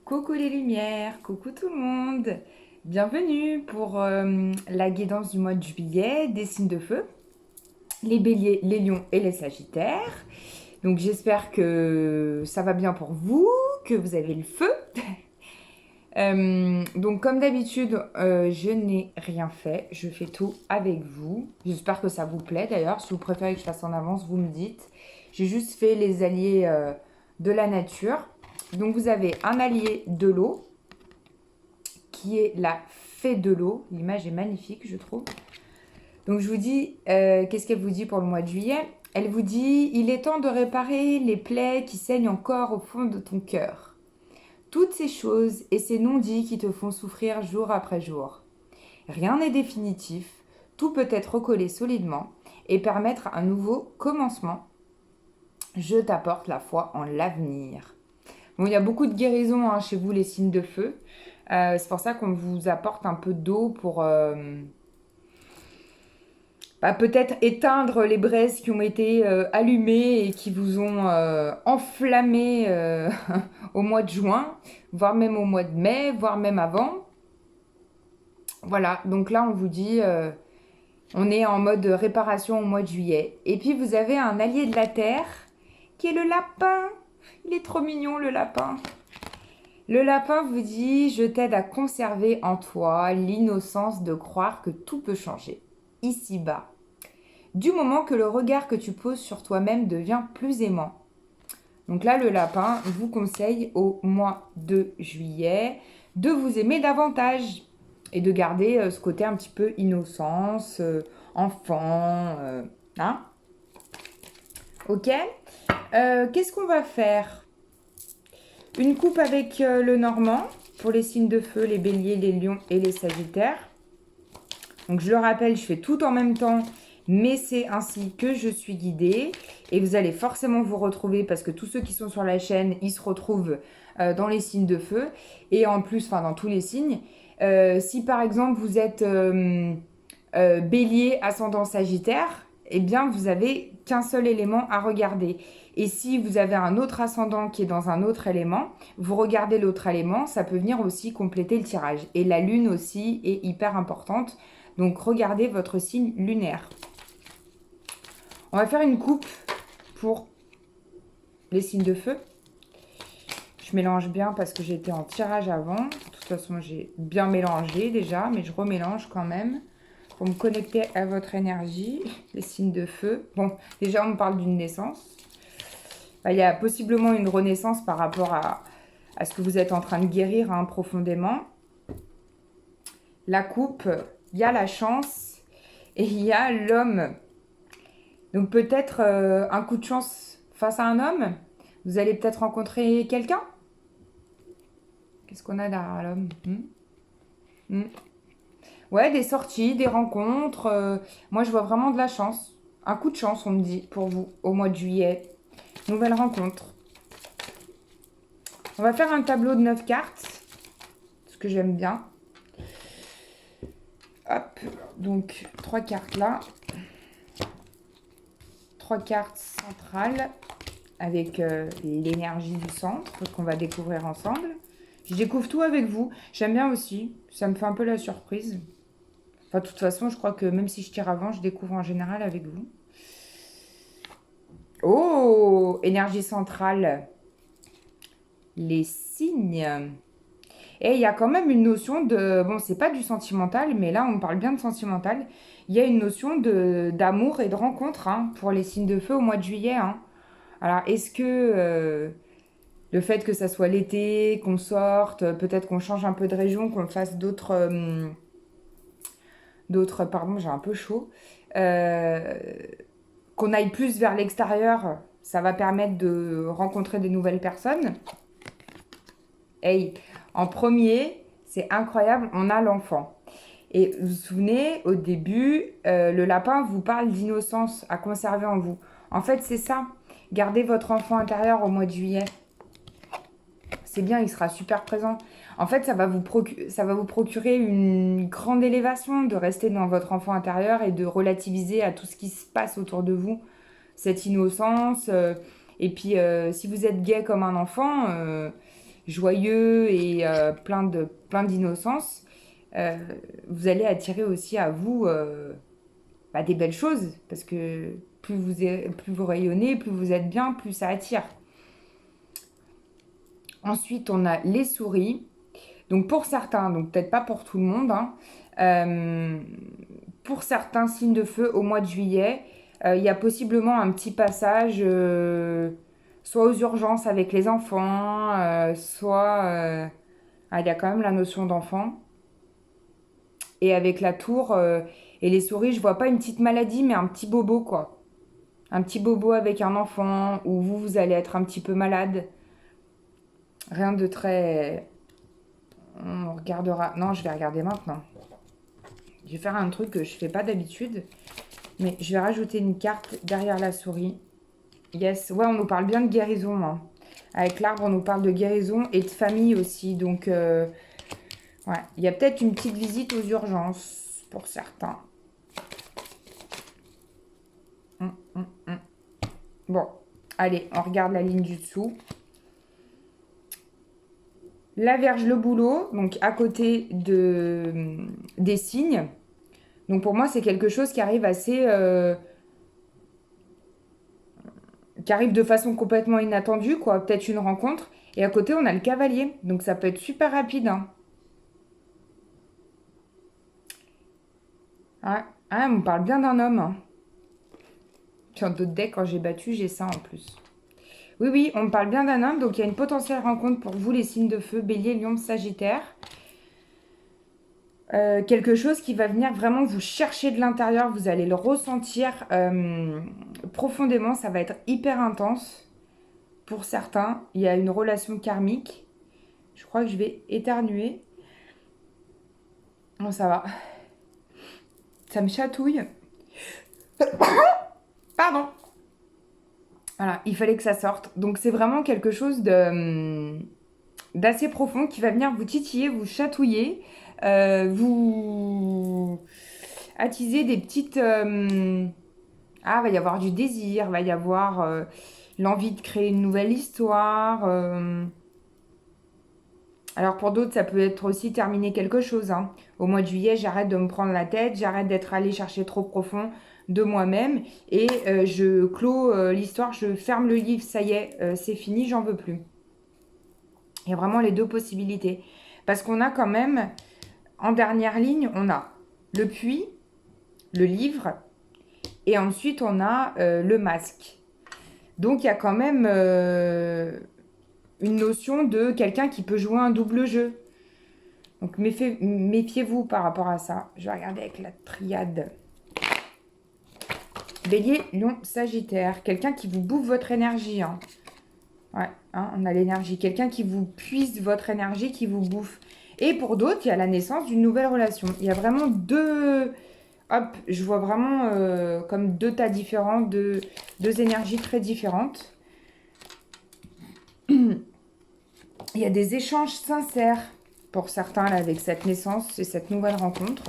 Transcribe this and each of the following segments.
Coucou les lumières, coucou tout le monde. Bienvenue pour la guidance du mois de juillet des signes de feu, les béliers, les lions et les sagittaires. Donc j'espère que ça va bien pour vous, que vous avez le feu. Donc comme d'habitude, je n'ai rien fait, je fais tout avec vous. J'espère que ça vous plaît d'ailleurs. Si vous préférez que je fasse en avance, vous me dites. J'ai juste fait les alliés de la nature. Donc vous avez un allié de l'eau, qui est la fée de l'eau. L'image est magnifique, je trouve. Donc je vous dis, qu'est-ce qu'elle vous dit pour le mois de juillet? Elle vous dit, il est temps de réparer les plaies qui saignent encore au fond de ton cœur. Toutes ces choses et ces non-dits qui te font souffrir jour après jour. Rien n'est définitif, tout peut être recollé solidement et permettre un nouveau commencement. Je t'apporte la foi en l'avenir. Bon, il y a beaucoup de guérison chez vous, les signes de feu. C'est pour ça qu'on vous apporte un peu d'eau pour peut-être éteindre les braises qui ont été allumées et qui vous ont enflammé au mois de juin, voire même au mois de mai, voire même avant. Voilà, donc là on vous dit, on est en mode réparation au mois de juillet. Et puis vous avez un allié de la terre qui est le lapin. Il est trop mignon le lapin. Le lapin vous dit, je t'aide à conserver en toi l'innocence de croire que tout peut changer, ici-bas. Du moment que le regard que tu poses sur toi-même devient plus aimant. Donc là, le lapin vous conseille au mois de juillet de vous aimer davantage et de garder ce côté un petit peu innocence, enfant, hein? Ok. Qu'est-ce qu'on va faire? Une coupe avec le normand pour les signes de feu, les béliers, les lions et les sagittaires. Donc je le rappelle, je fais tout en même temps, mais c'est ainsi que je suis guidée. Et vous allez forcément vous retrouver parce que tous ceux qui sont sur la chaîne, ils se retrouvent dans les signes de feu. Et en plus, enfin dans tous les signes. Si par exemple vous êtes bélier, ascendant sagittaire, eh bien vous avez qu'un seul élément à regarder. Et si vous avez un autre ascendant qui est dans un autre élément, vous regardez l'autre élément, ça peut venir aussi compléter le tirage. Et la lune aussi est hyper importante. Donc regardez votre signe lunaire. On va faire une coupe pour les signes de feu. Je mélange bien parce que j'étais en tirage avant. De toute façon, j'ai bien mélangé déjà, mais je remélange quand même pour me connecter à votre énergie, les signes de feu. Bon, déjà, on me parle d'une naissance. Il y a possiblement une renaissance par rapport à ce que vous êtes en train de guérir profondément. La coupe, il y a la chance et il y a l'homme. Donc peut-être un coup de chance face à un homme. Vous allez peut-être rencontrer quelqu'un. Qu'est-ce qu'on a derrière l'homme? Ouais, des sorties, des rencontres. Moi, je vois vraiment de la chance. Un coup de chance, on me dit, pour vous, au mois de juillet. Nouvelle rencontre. On va faire un tableau de 9 cartes. Ce que j'aime bien. Hop, donc 3 cartes là. 3 cartes centrales avec l'énergie du centre qu'on va découvrir ensemble. Je découvre tout avec vous. J'aime bien aussi. Ça me fait un peu la surprise. Enfin, de toute façon, je crois que même si je tire avant, je découvre en général avec vous. Oh, énergie centrale. Les signes. Et il y a quand même une notion de... Bon, c'est pas du sentimental, mais là, on parle bien de sentimental. Il y a une notion d'amour et de rencontre pour les signes de feu au mois de juillet. Alors, est-ce que le fait que ça soit l'été, qu'on sorte, peut-être qu'on change un peu de région, qu'on fasse d'autres, pardon, j'ai un peu chaud, qu'on aille plus vers l'extérieur, ça va permettre de rencontrer des nouvelles personnes. Hey, en premier, c'est incroyable, on a l'enfant. Et vous vous souvenez, au début, le lapin vous parle d'innocence à conserver en vous. En fait, c'est ça. Gardez votre enfant intérieur au mois de juillet. C'est bien, il sera super présent. En fait, ça va vous procurer une grande élévation de rester dans votre enfant intérieur et de relativiser à tout ce qui se passe autour de vous. Cette innocence. Et puis, si vous êtes gay comme un enfant, joyeux et plein d'innocence, euh, vous allez attirer aussi à vous des belles choses. Parce que plus vous rayonnez, plus vous êtes bien, plus ça attire. Ensuite, on a les souris. Donc pour certains, donc peut-être pas pour tout le monde, hein, euh, pour certains signes de feu au mois de juillet, il y a possiblement un petit passage, soit aux urgences avec les enfants, soit il y a quand même la notion d'enfant. Et avec la tour et les souris, je vois pas une petite maladie, mais un petit bobo, quoi. Un petit bobo avec un enfant, où vous allez être un petit peu malade. Rien de très... On regardera... Non, je vais regarder maintenant. Je vais faire un truc que je fais pas d'habitude. Mais je vais rajouter une carte derrière la souris. Yes, ouais, on nous parle bien de guérison, hein. Avec l'arbre, on nous parle de guérison et de famille aussi. Donc, ouais, il y a peut-être une petite visite aux urgences pour certains. Hum. Bon, allez, on regarde la ligne du dessous. La Vierge, le boulot, donc à côté des signes. Donc pour moi, c'est quelque chose qui arrive qui arrive de façon complètement inattendue, quoi. Peut-être une rencontre. Et à côté, on a le cavalier. Donc ça peut être super rapide, hein. Ouais. Ah, on me parle bien d'un homme, hein. Sur d'autres decks, quand j'ai battu, j'ai ça en plus. Oui, oui, on me parle bien d'un homme. Donc il y a une potentielle rencontre pour vous, les signes de feu, Bélier, Lion, Sagittaire. Quelque chose qui va venir vraiment vous chercher de l'intérieur, vous allez le ressentir profondément, ça va être hyper intense pour certains. Il y a une relation karmique. Je crois que je vais éternuer. Bon, ça va. Ça me chatouille. Pardon. Voilà, il fallait que ça sorte. Donc c'est vraiment quelque chose d'assez profond qui va venir vous titiller, vous chatouiller, vous attiser des petites... va y avoir du désir, va y avoir l'envie de créer une nouvelle histoire. Alors pour d'autres, ça peut être aussi terminer quelque chose, hein. Au mois de juillet, j'arrête de me prendre la tête, j'arrête d'être allée chercher trop profond de moi-même et je clôt l'histoire, je ferme le livre, ça y est, c'est fini, j'en veux plus. Il y a vraiment les deux possibilités. Parce qu'on a quand même, en dernière ligne, on a le puits, le livre, et ensuite on a le masque. Donc il y a quand même une notion de quelqu'un qui peut jouer un double jeu. Donc méfiez-vous par rapport à ça. Je vais regarder avec la triade. Bélier, Lion, Sagittaire. Quelqu'un qui vous bouffe votre énergie, hein. Ouais, hein, on a l'énergie. Quelqu'un qui vous puise votre énergie, qui vous bouffe. Et pour d'autres, il y a la naissance d'une nouvelle relation. Il y a vraiment deux... Hop, je vois vraiment comme deux tas différents, deux énergies très différentes. Il y a des échanges sincères pour certains là, avec cette naissance et cette nouvelle rencontre.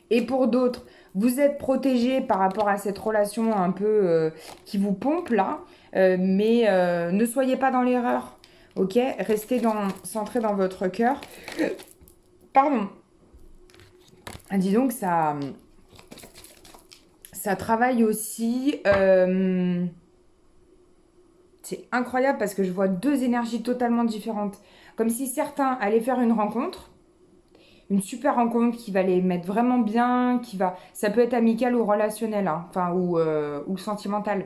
Et pour d'autres, vous êtes protégé par rapport à cette relation un peu qui vous pompe là, mais ne soyez pas dans l'erreur, ok? Restez centré dans votre cœur. Pardon. Dis donc, ça travaille aussi. C'est incroyable parce que je vois deux énergies totalement différentes. Comme si certains allaient faire une rencontre, une super rencontre qui va les mettre vraiment bien, ça peut être amical ou relationnel, hein, enfin, ou sentimental.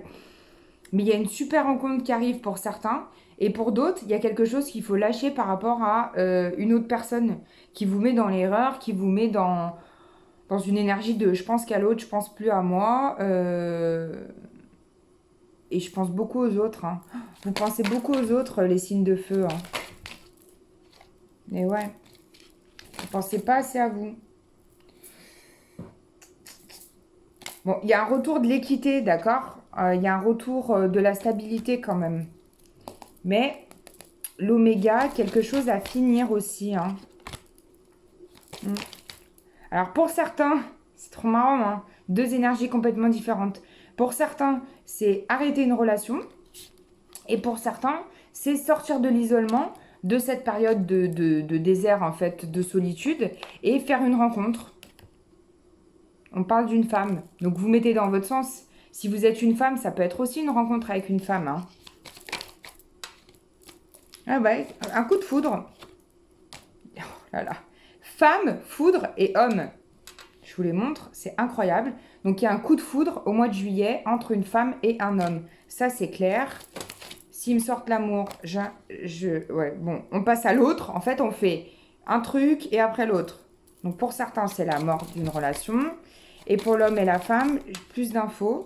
Mais il y a une super rencontre qui arrive pour certains. Et pour d'autres, il y a quelque chose qu'il faut lâcher par rapport à une autre personne qui vous met dans l'erreur, qui vous met dans une énergie de je pense qu'à l'autre, je pense plus à moi. Et je pense beaucoup aux autres, hein. Vous pensez beaucoup aux autres, les signes de feu, hein. Mais ouais, vous pensez pas assez à vous. Bon, il y a un retour de l'équité, d'accord? Il y a un retour de la stabilité quand même. Mais l'oméga, quelque chose à finir aussi, hein. Alors pour certains, c'est trop marrant, hein, deux énergies complètement différentes. Pour certains, c'est arrêter une relation. Et pour certains, c'est sortir de l'isolement, de cette période de désert, en fait, de solitude, et faire une rencontre. On parle d'une femme. Donc, vous mettez dans votre sens. Si vous êtes une femme, ça peut être aussi une rencontre avec une femme. Hein. Ah ouais, un coup de foudre. Oh là là. Femme, foudre et homme. Je vous les montre, c'est incroyable. Donc, il y a un coup de foudre au mois de juillet entre une femme et un homme. Ça, c'est clair. S'ils me sortent l'amour, ouais, bon, on passe à l'autre. En fait, on fait un truc et après l'autre. Donc, pour certains, c'est la mort d'une relation. Et pour l'homme et la femme, plus d'infos.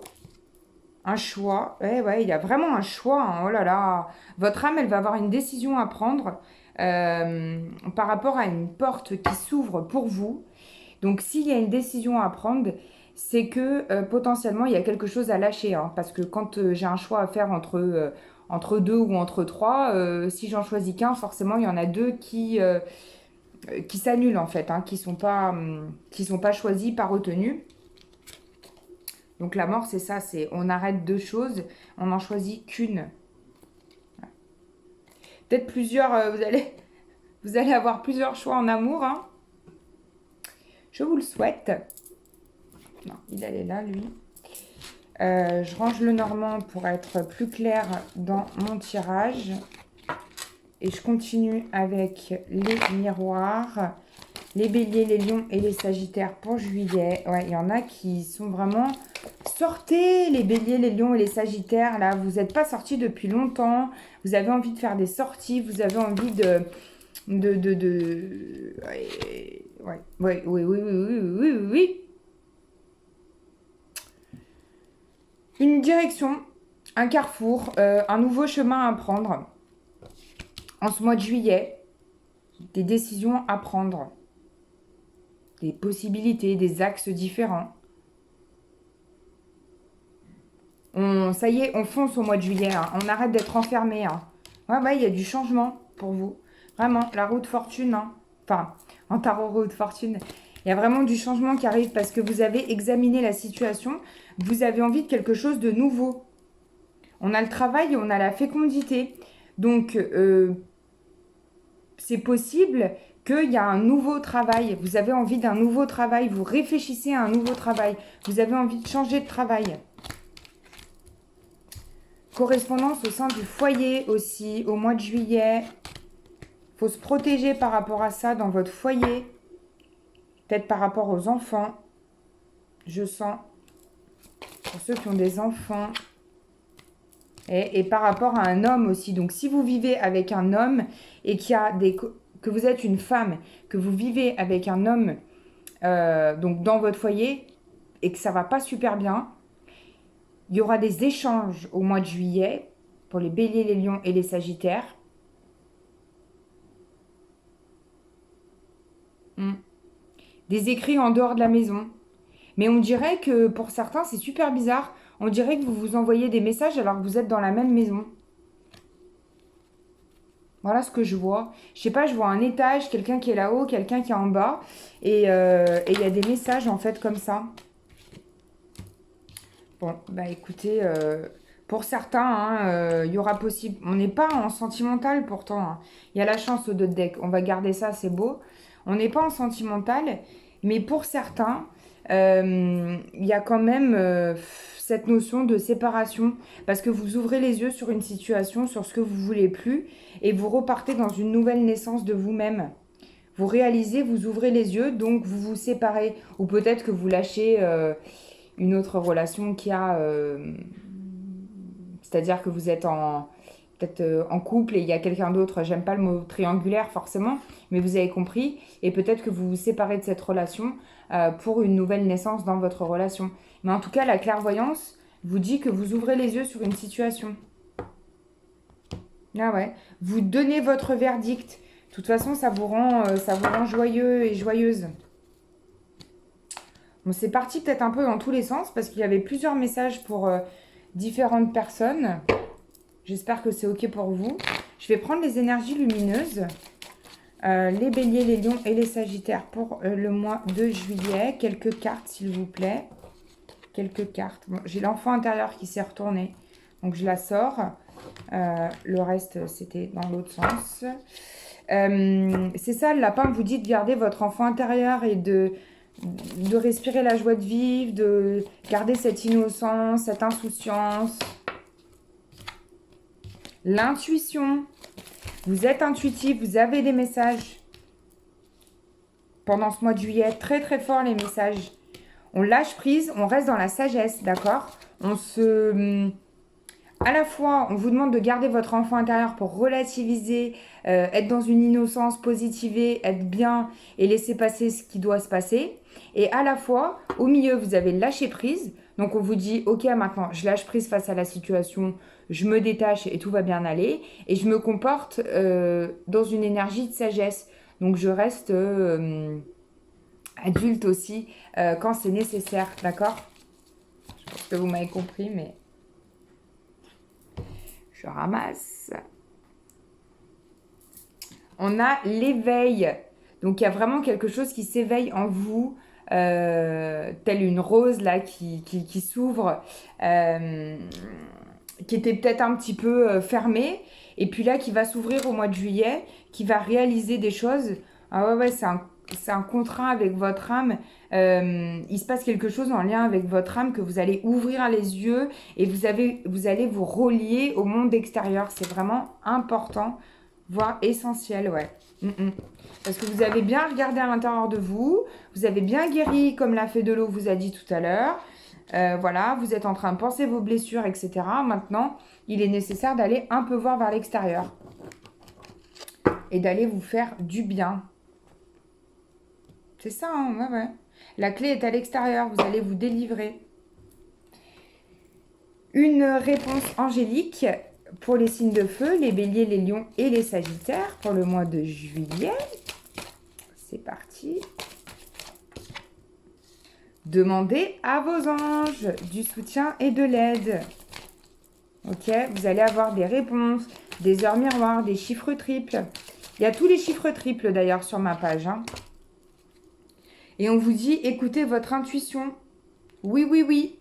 Un choix. Ouais, il y a vraiment un choix. Hein. Oh là là. Votre âme, elle va avoir une décision à prendre par rapport à une porte qui s'ouvre pour vous. Donc, s'il y a une décision à prendre, c'est que potentiellement, il y a quelque chose à lâcher. Hein, parce que quand j'ai un choix à faire entre deux ou entre trois, si j'en choisis qu'un, forcément, il y en a deux qui s'annulent, en fait, hein, qui sont pas choisis, pas retenus. Donc, la mort, c'est ça, c'est on arrête deux choses, on n'en choisit qu'une. Peut-être plusieurs, vous allez avoir plusieurs choix en amour, hein. Je vous le souhaite. Non, il allait là, lui. Je range le normand pour être plus clair dans mon tirage. Et je continue avec les miroirs, les béliers, les lions et les sagittaires pour juillet. Ouais, il y en a qui sont vraiment... Sortez les béliers, les lions et les sagittaires. Là, vous n'êtes pas sortis depuis longtemps. Vous avez envie de faire des sorties. Vous avez envie de... Ouais, oui. Une direction, un carrefour, un nouveau chemin à prendre. En ce mois de juillet, des décisions à prendre. Des possibilités, des axes différents. Ça y est, on fonce au mois de juillet. Hein. On arrête d'être enfermé. Hein. Ouais, il y a du changement pour vous. Vraiment, la roue de fortune. Hein. Enfin, en tarot roue de fortune. Il y a vraiment du changement qui arrive parce que vous avez examiné la situation. Vous avez envie de quelque chose de nouveau. On a le travail et on a la fécondité. Donc, c'est possible qu'il y a un nouveau travail. Vous avez envie d'un nouveau travail. Vous réfléchissez à un nouveau travail. Vous avez envie de changer de travail. Correspondance au sein du foyer aussi, au mois de juillet. Il faut se protéger par rapport à ça dans votre foyer. Peut-être par rapport aux enfants. Je sens. Pour ceux qui ont des enfants. Et par rapport à un homme aussi. Donc, si vous vivez avec un homme et que vous êtes une femme, que vous vivez avec un homme donc dans votre foyer et que ça va pas super bien, il y aura des échanges au mois de juillet pour les béliers, les lions et les sagittaires. Des écrits en dehors de la maison. Mais on dirait que pour certains, c'est super bizarre. On dirait que vous vous envoyez des messages alors que vous êtes dans la même maison. Voilà ce que je vois. Je sais pas, je vois un étage, quelqu'un qui est là-haut, quelqu'un qui est en bas. Et il y a des messages en fait comme ça. Bon, bah écoutez, pour certains, hein, il y aura possible... On n'est pas en sentimental pourtant. Hein. Il y a la chance au dos de deck. On va garder ça, c'est beau. On n'est pas en sentimental. Mais pour certains, il y a quand même cette notion de séparation. Parce que vous ouvrez les yeux sur une situation, sur ce que vous voulez plus. Et vous repartez dans une nouvelle naissance de vous-même. Vous réalisez, vous ouvrez les yeux, donc vous vous séparez. Ou peut-être que vous lâchez... une autre relation qui a... c'est-à-dire que vous êtes peut-être en couple et il y a quelqu'un d'autre, j'aime pas le mot triangulaire forcément, mais vous avez compris, et peut-être que vous vous séparez de cette relation pour une nouvelle naissance dans votre relation. Mais en tout cas, la clairvoyance vous dit que vous ouvrez les yeux sur une situation. Ah ouais, vous donnez votre verdict. De toute façon, ça vous rend joyeux et joyeuse. Bon, c'est parti peut-être un peu dans tous les sens parce qu'il y avait plusieurs messages pour différentes personnes. J'espère que c'est OK pour vous. Je vais prendre les énergies lumineuses. Les béliers, les lions et les sagittaires pour le mois de juillet. Quelques cartes, s'il vous plaît. Quelques cartes. Bon, j'ai l'enfant intérieur qui s'est retourné. Donc, je la sors. Le reste, c'était dans l'autre sens. C'est ça, le lapin vous dit de garder votre enfant intérieur et de respirer la joie de vivre, de garder cette innocence, cette insouciance. L'intuition. Vous êtes intuitif, vous avez des messages. Pendant ce mois de juillet, très très fort les messages. On lâche prise, on reste dans la sagesse, d'accord? À la fois, on vous demande de garder votre enfant intérieur pour relativiser, être dans une innocence, positiver, être bien et laisser passer ce qui doit se passer. Et à la fois, au milieu, vous avez lâché prise. Donc, on vous dit, ok, maintenant, je lâche prise face à la situation, je me détache et tout va bien aller. Et je me comporte dans une énergie de sagesse. Donc, je reste adulte aussi quand c'est nécessaire, d'accord? Je pense que vous m'avez compris, mais... Je ramasse. On a l'éveil. Donc, il y a vraiment quelque chose qui s'éveille en vous, telle une rose là qui s'ouvre, qui était peut-être un petit peu fermée, et puis là qui va s'ouvrir au mois de juillet, qui va réaliser des choses. Ah ouais, c'est un contrat avec votre âme. Il se passe quelque chose en lien avec votre âme que vous allez ouvrir les yeux et vous allez vous relier au monde extérieur. C'est vraiment important, voire essentiel, ouais. Parce que vous avez bien regardé à l'intérieur de vous, vous avez bien guéri comme la fée de l'eau vous a dit tout à l'heure. Voilà, vous êtes en train de penser vos blessures, etc. Maintenant, il est nécessaire d'aller un peu voir vers l'extérieur et d'aller vous faire du bien. C'est ça, hein, ouais, ouais. La clé est à l'extérieur, vous allez vous délivrer. Une réponse angélique pour les signes de feu, les béliers, les lions et les sagittaires pour le mois de juillet. C'est parti. Demandez à vos anges du soutien et de l'aide. Ok, vous allez avoir des réponses, des heures miroirs, des chiffres triples. Il y a tous les chiffres triples d'ailleurs sur ma page, hein. Et on vous dit, écoutez votre intuition. Oui, oui, oui.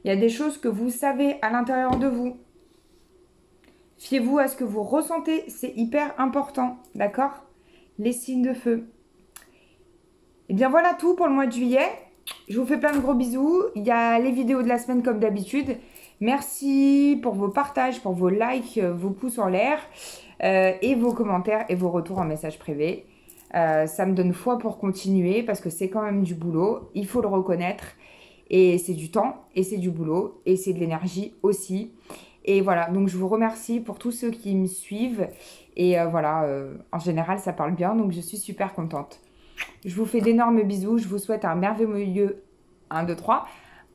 Il y a des choses que vous savez à l'intérieur de vous. Fiez-vous à ce que vous ressentez. C'est hyper important. D'accord? Les signes de feu. Et bien voilà tout pour le mois de juillet. Je vous fais plein de gros bisous. Il y a les vidéos de la semaine comme d'habitude. Merci pour vos partages, pour vos likes, vos pouces en l'air et vos commentaires et vos retours en message privé. Ça me donne foi pour continuer parce que c'est quand même du boulot, il faut le reconnaître, et c'est du temps, et c'est du boulot, et c'est de l'énergie aussi. Et voilà, donc je vous remercie pour tous ceux qui me suivent, et voilà, en général ça parle bien, donc je suis super contente. Je vous fais d'énormes bisous, je vous souhaite un merveilleux 1, 2, 3,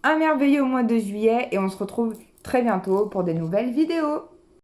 un merveilleux mois de juillet, et on se retrouve très bientôt pour des nouvelles vidéos.